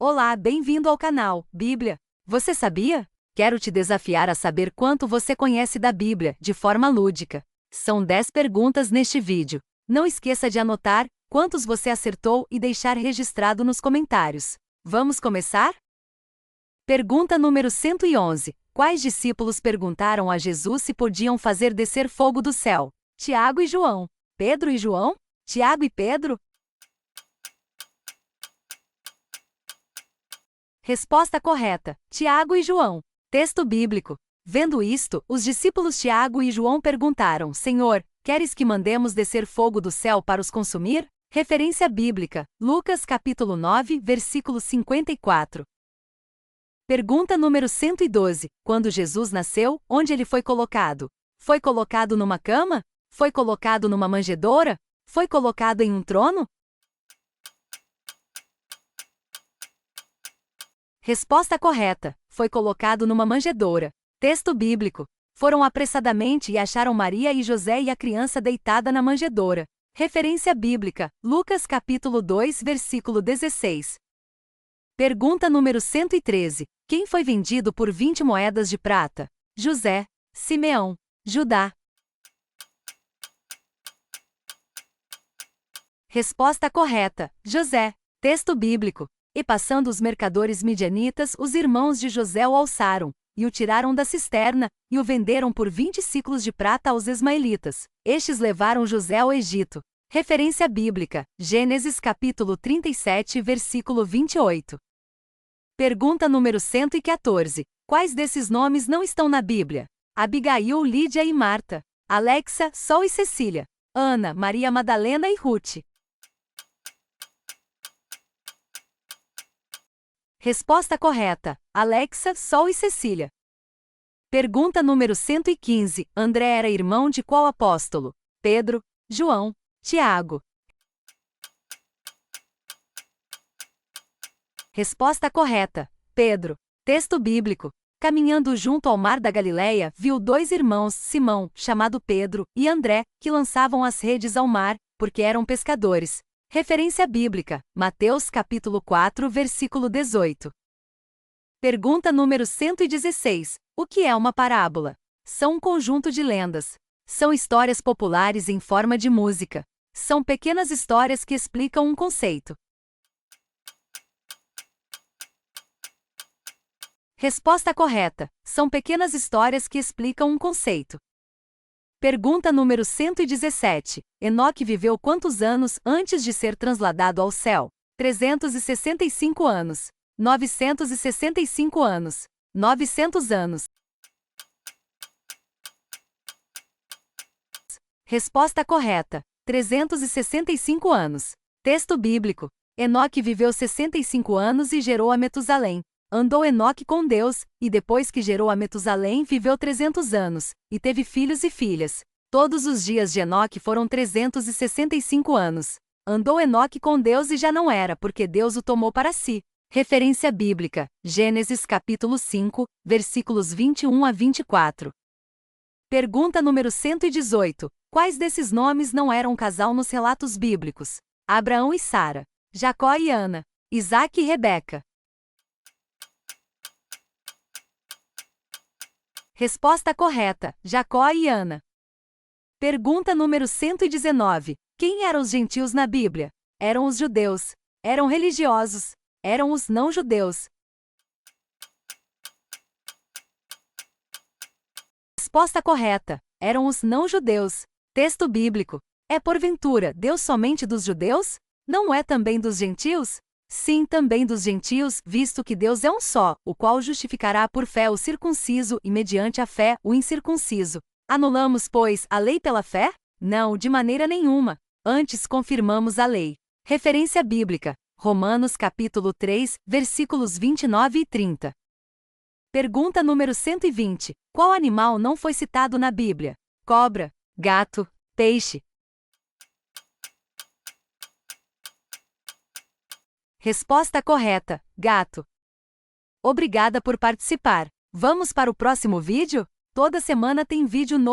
Olá, bem-vindo ao canal Bíblia. Você sabia? Quero te desafiar a saber quanto você conhece da Bíblia, de forma lúdica. São 10 perguntas neste vídeo. Não esqueça de anotar quantos você acertou e deixar registrado nos comentários. Vamos começar? Pergunta número 111. Quais discípulos perguntaram a Jesus se podiam fazer descer fogo do céu? Tiago e João. Pedro e João? Tiago e Pedro? Resposta correta: Tiago e João. Texto bíblico. Vendo isto, os discípulos Tiago e João perguntaram: Senhor, queres que mandemos descer fogo do céu para os consumir? Referência bíblica: Lucas capítulo 9, versículo 54. Pergunta número 112. Quando Jesus nasceu, onde ele foi colocado? Foi colocado numa cama? Foi colocado numa manjedoura? Foi colocado em um trono? Resposta correta: foi colocado numa manjedoura. Texto bíblico. Foram apressadamente e acharam Maria e José e a criança deitada na manjedoura. Referência bíblica: Lucas capítulo 2, versículo 16. Pergunta número 113. Quem foi vendido por 20 moedas de prata? José, Simeão, Judá. Resposta correta: José. Texto bíblico. E passando os mercadores midianitas, os irmãos de José o alçaram, e o tiraram da cisterna, e o venderam por 20 siclos de prata aos ismaelitas. Estes levaram José ao Egito. Referência bíblica: Gênesis capítulo 37, versículo 28. Pergunta número 114. Quais desses nomes não estão na Bíblia? Abigail, Lídia e Marta. Alexa, Sol e Cecília. Ana, Maria Madalena e Ruth. Resposta correta: Alexa, Sol e Cecília. Pergunta número 115. André era irmão de qual apóstolo? Pedro, João, Tiago. Resposta correta: Pedro. Texto bíblico. Caminhando junto ao mar da Galileia, viu 2 irmãos, Simão, chamado Pedro, e André, que lançavam as redes ao mar, porque eram pescadores. Referência bíblica: Mateus capítulo 4, versículo 18. Pergunta número 116. O que é uma parábola? São um conjunto de lendas. São histórias populares em forma de música. São pequenas histórias que explicam um conceito. Resposta correta: são pequenas histórias que explicam um conceito. Pergunta número 117. Enoque viveu quantos anos antes de ser transladado ao céu? 365 anos. 965 anos. 900 anos. Resposta correta: 365 anos. Texto bíblico. Enoque viveu 65 anos e gerou a Metusalém. Andou Enoque com Deus, e depois que gerou a Metusalém viveu 300 anos, e teve filhos e filhas. Todos os dias de Enoque foram 365 anos. Andou Enoque com Deus e já não era, porque Deus o tomou para si. Referência bíblica: Gênesis capítulo 5, versículos 21 a 24. Pergunta número 118. Quais desses nomes não eram um casal nos relatos bíblicos? Abraão e Sara. Jacó e Ana. Isaque e Rebeca. Resposta correta: Jacó e Ana. Pergunta número 119. Quem eram os gentios na Bíblia? Eram os judeus. Eram religiosos. Eram os não-judeus. Resposta correta: eram os não-judeus. Texto bíblico. É porventura Deus somente dos judeus? Não é também dos gentios? Sim, também dos gentios, visto que Deus é um só, o qual justificará por fé o circunciso e mediante a fé o incircunciso. Anulamos, pois, a lei pela fé? Não, de maneira nenhuma. Antes confirmamos a lei. Referência bíblica: Romanos capítulo 3, versículos 29 e 30. Pergunta número 120. Qual animal não foi citado na Bíblia? Cobra, gato, peixe. Resposta correta: gato. Obrigada por participar. Vamos para o próximo vídeo? Toda semana tem vídeo novo.